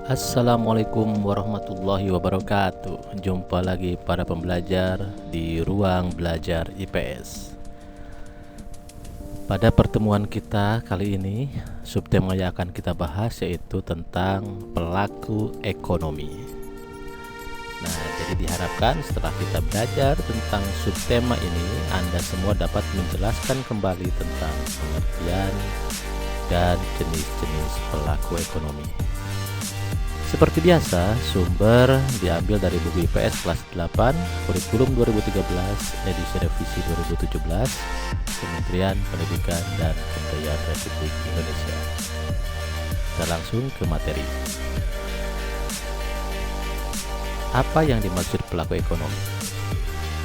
Assalamualaikum warahmatullahi wabarakatuh. Jumpa lagi para pembelajar di ruang belajar IPS. Pada pertemuan kita kali ini, subtema yang akan kita bahas yaitu tentang pelaku ekonomi. Nah, jadi diharapkan setelah kita belajar tentang subtema ini, Anda semua dapat menjelaskan kembali tentang pengertian dan jenis-jenis pelaku ekonomi. Seperti biasa, sumber diambil dari buku IPS kelas 8, kurikulum 2013, edisi revisi 2017, Kementerian Pendidikan dan Kebudayaan Republik Indonesia. Kita langsung ke materi. Apa yang dimaksud pelaku ekonomi?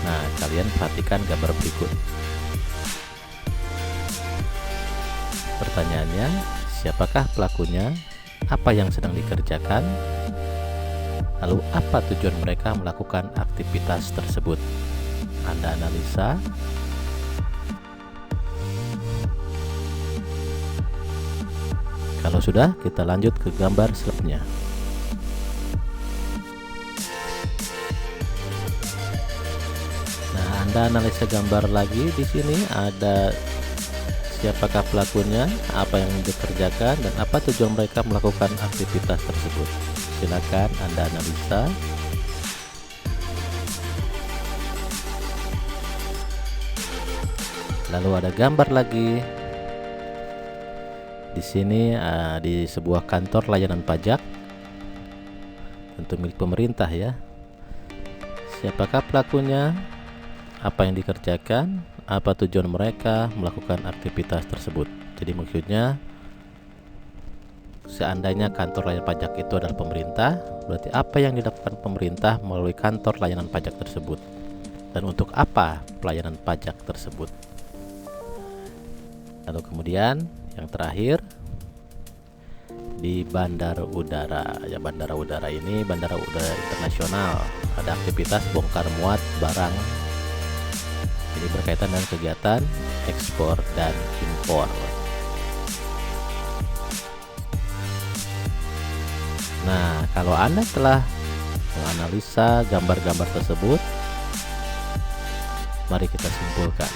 Nah, kalian perhatikan gambar berikut. Pertanyaannya, siapakah pelakunya? Apa yang sedang dikerjakan? Lalu apa tujuan mereka melakukan aktivitas tersebut? Anda analisa. Kalau sudah, kita lanjut ke gambar selanjutnya. Nah, Anda analisa gambar lagi. Di sini ada siapakah pelakunya, apa yang dikerjakan, dan apa tujuan mereka melakukan aktivitas tersebut. Silakan Anda analisa. Lalu ada gambar lagi. Di sini di sebuah kantor layanan pajak, tentu milik pemerintah ya. Siapakah pelakunya, apa yang dikerjakan, apa tujuan mereka melakukan aktivitas tersebut. Jadi maksudnya, seandainya kantor layanan pajak itu adalah pemerintah, berarti apa yang dilakukan pemerintah melalui kantor layanan pajak tersebut, dan untuk apa pelayanan pajak tersebut. Lalu kemudian yang terakhir, di bandara udara. Ya, bandara udara ini bandara udara internasional, ada aktivitas bongkar muat barang. Ini berkaitan dengan kegiatan ekspor dan impor. Nah, kalau Anda telah menganalisa gambar-gambar tersebut, mari kita simpulkan.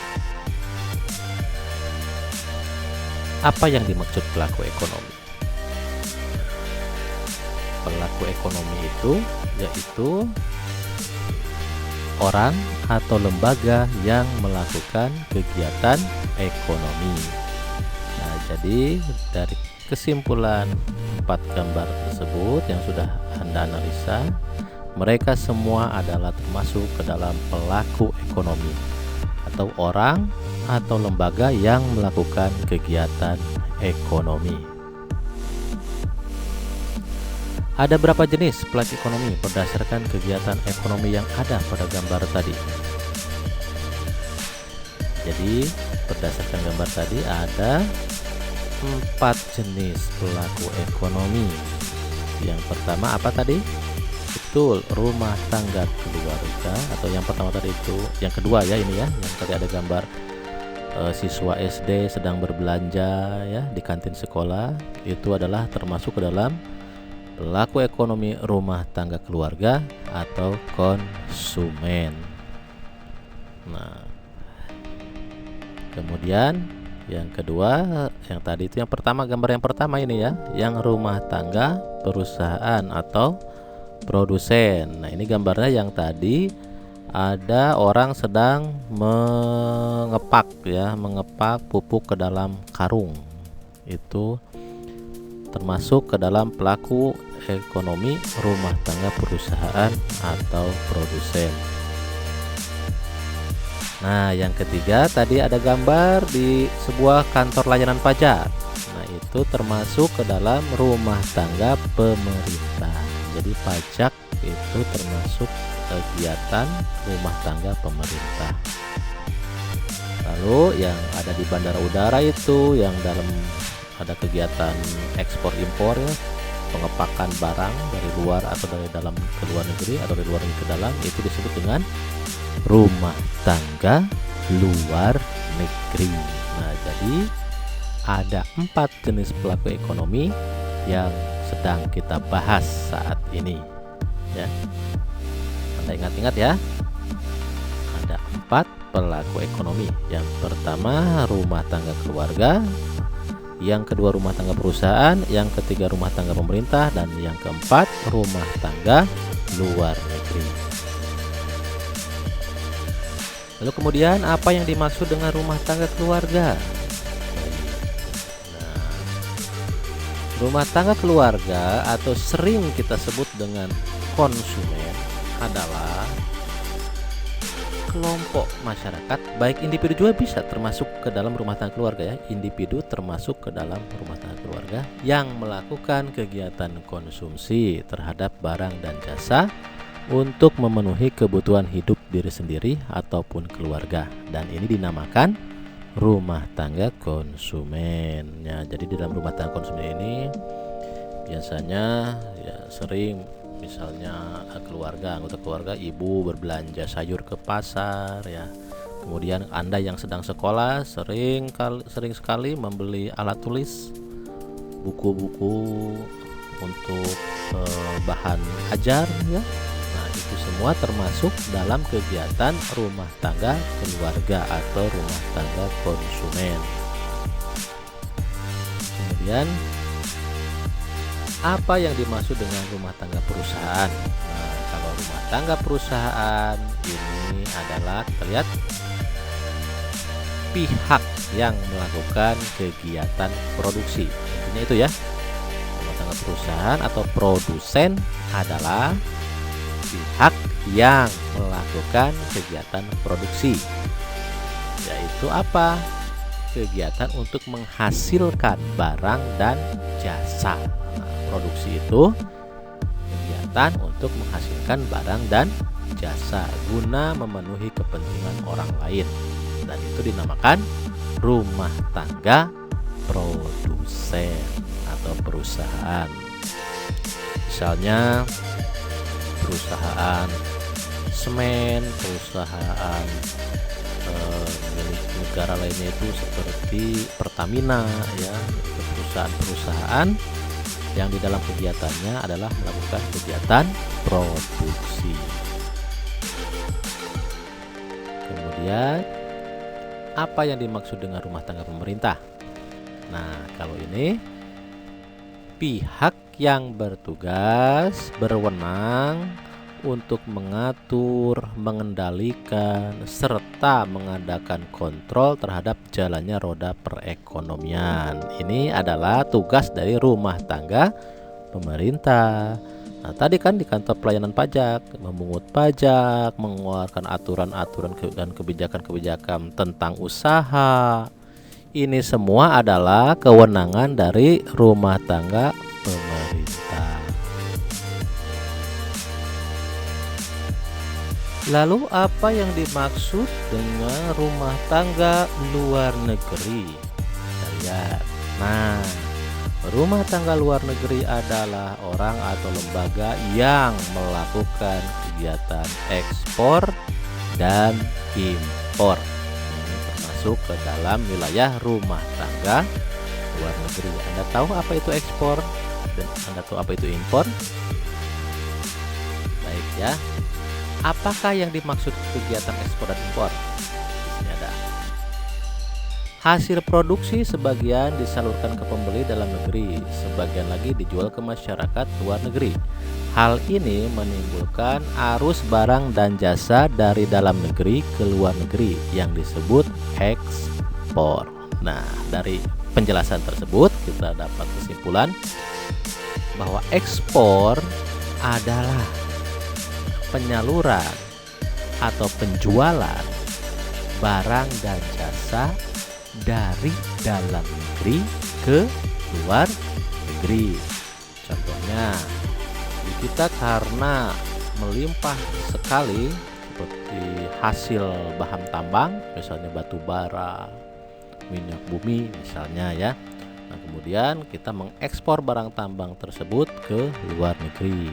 Apa yang dimaksud pelaku ekonomi? Pelaku ekonomi itu yaitu orang atau lembaga yang melakukan kegiatan ekonomi. Nah, jadi dari kesimpulan 4 gambar tersebut yang sudah Anda analisa, mereka semua adalah termasuk ke dalam pelaku ekonomi atau orang atau lembaga yang melakukan kegiatan ekonomi. Ada berapa jenis pelaku ekonomi berdasarkan kegiatan ekonomi yang ada pada gambar tadi? Jadi berdasarkan gambar tadi ada 4 jenis pelaku ekonomi. Yang pertama apa tadi? Betul, rumah tangga keluarga. Atau yang pertama tadi itu, yang kedua ya ini ya, yang tadi ada gambar siswa SD sedang berbelanja ya di kantin sekolah. Itu adalah termasuk ke dalam pelaku ekonomi rumah tangga keluarga atau konsumen. Nah, kemudian yang kedua, yang tadi itu yang pertama, gambar yang pertama ini ya, yang rumah tangga perusahaan atau produsen. Nah, ini gambarnya yang tadi ada orang sedang mengepak pupuk ke dalam karung. Itu termasuk ke dalam pelaku ekonomi rumah tangga perusahaan atau produsen. Nah, yang ketiga tadi ada gambar di sebuah kantor layanan pajak. Nah, itu termasuk ke dalam rumah tangga pemerintah. Jadi pajak itu termasuk kegiatan rumah tangga pemerintah. Lalu yang ada di bandara udara itu yang dalam ada kegiatan ekspor impor ya, pengepakan barang dari luar atau dari dalam ke luar negeri atau dari luar negeri ke dalam, itu disebut dengan rumah tangga luar negeri. Nah, jadi ada 4 jenis pelaku ekonomi yang sedang kita bahas saat ini ya. Anda ingat-ingat ya, ada 4 pelaku ekonomi. Yang pertama rumah tangga keluarga, yang kedua rumah tangga perusahaan, yang ketiga rumah tangga pemerintah, dan yang keempat rumah tangga luar negeri. Lalu kemudian apa yang dimaksud dengan rumah tangga keluarga? Nah, rumah tangga keluarga atau sering kita sebut dengan konsumen adalah kelompok masyarakat, baik individu juga bisa termasuk ke dalam rumah tangga keluarga ya. Individu termasuk ke dalam rumah tangga keluarga yang melakukan kegiatan konsumsi terhadap barang dan jasa untuk memenuhi kebutuhan hidup diri sendiri ataupun keluarga, dan ini dinamakan rumah tangga konsumen ya. Jadi di dalam rumah tangga konsumen ini biasanya ya sering misalnya anggota keluarga ibu berbelanja sayur ke pasar ya. Kemudian Anda yang sedang sekolah sering sekali membeli alat tulis, buku-buku untuk bahan ajar ya. Nah, itu semua termasuk dalam kegiatan rumah tangga keluarga atau rumah tangga konsumen. Kemudian apa yang dimaksud dengan rumah tangga perusahaan? Nah, kalau rumah tangga perusahaan ini adalah kita lihat pihak yang melakukan kegiatan produksi. Intinya itu ya. Rumah tangga perusahaan atau produsen adalah pihak yang melakukan kegiatan produksi, yaitu apa? Kegiatan untuk menghasilkan barang dan jasa. Nah, produksi itu kegiatan untuk menghasilkan barang dan jasa guna memenuhi kepentingan orang lain, dan itu dinamakan rumah tangga produsen atau perusahaan. Misalnya perusahaan semen, perusahaan milik negara lainnya itu seperti Pertamina ya, perusahaan-perusahaan yang di dalam kegiatannya adalah melakukan kegiatan produksi. Kemudian apa yang dimaksud dengan rumah tangga pemerintah? Nah, kalau ini pihak yang bertugas berwenang untuk mengatur, mengendalikan, serta mengadakan kontrol terhadap jalannya roda perekonomian. Ini adalah tugas dari rumah tangga pemerintah. Nah, tadi kan di kantor pelayanan pajak, memungut pajak, mengeluarkan aturan-aturan dan kebijakan-kebijakan tentang usaha. Ini semua adalah kewenangan dari rumah tangga pemerintah. Lalu apa yang dimaksud dengan rumah tangga luar negeri? Kita lihat. Nah, rumah tangga luar negeri adalah orang atau lembaga yang melakukan kegiatan ekspor dan impor. Ini termasuk ke dalam wilayah rumah tangga luar negeri. Anda tahu apa itu ekspor? Dan Anda tahu apa itu impor? Baik ya. Apakah yang dimaksud kegiatan ekspor dan impor? Di sini ada. Hasil produksi sebagian disalurkan ke pembeli dalam negeri, sebagian lagi dijual ke masyarakat luar negeri. Hal ini menimbulkan arus barang dan jasa dari dalam negeri ke luar negeri yang disebut ekspor. Nah, dari penjelasan tersebut kita dapat kesimpulan bahwa ekspor adalah penyaluran atau penjualan barang dan jasa dari dalam negeri ke luar negeri. Contohnya, kita karena melimpah sekali seperti hasil bahan tambang, misalnya batu bara, minyak bumi misalnya ya. Nah, kemudian kita mengekspor barang tambang tersebut ke luar negeri.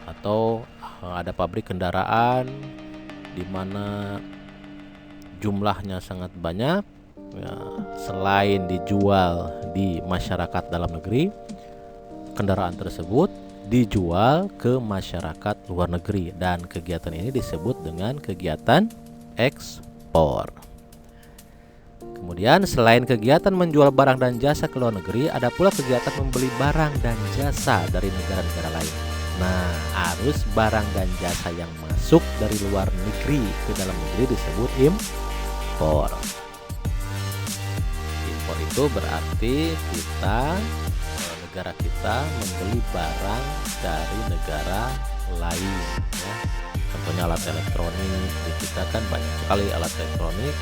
Atau ada pabrik kendaraan di mana jumlahnya sangat banyak ya, selain dijual di masyarakat dalam negeri, kendaraan tersebut dijual ke masyarakat luar negeri, dan kegiatan ini disebut dengan kegiatan ekspor. Kemudian selain kegiatan menjual barang dan jasa ke luar negeri, ada pula kegiatan membeli barang dan jasa dari negara-negara lain. Nah, arus barang dan jasa yang masuk dari luar negeri ke dalam negeri disebut impor. Impor itu berarti negara kita membeli barang dari negara lain, ya. Contohnya alat elektronik. Di kita kan banyak sekali alat elektronik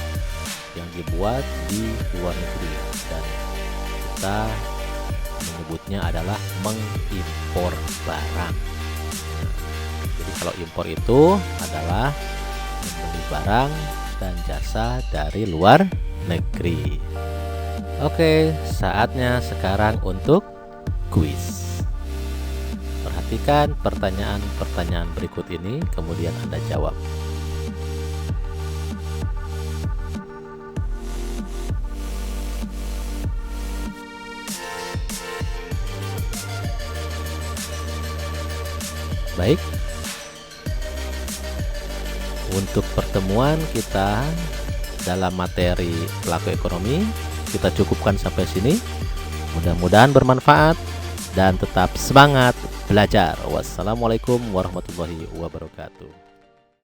yang dibuat di luar negeri, dan kita menyebutnya adalah mengimpor barang. Jadi kalau impor itu adalah membeli barang dan jasa dari luar negeri. Oke, saatnya sekarang untuk kuis. Perhatikan pertanyaan-pertanyaan berikut ini, kemudian Anda jawab. Baik, untuk pertemuan kita dalam materi pelaku ekonomi kita cukupkan sampai sini. Mudah-mudahan bermanfaat dan tetap semangat belajar. Wassalamualaikum warahmatullahi wabarakatuh.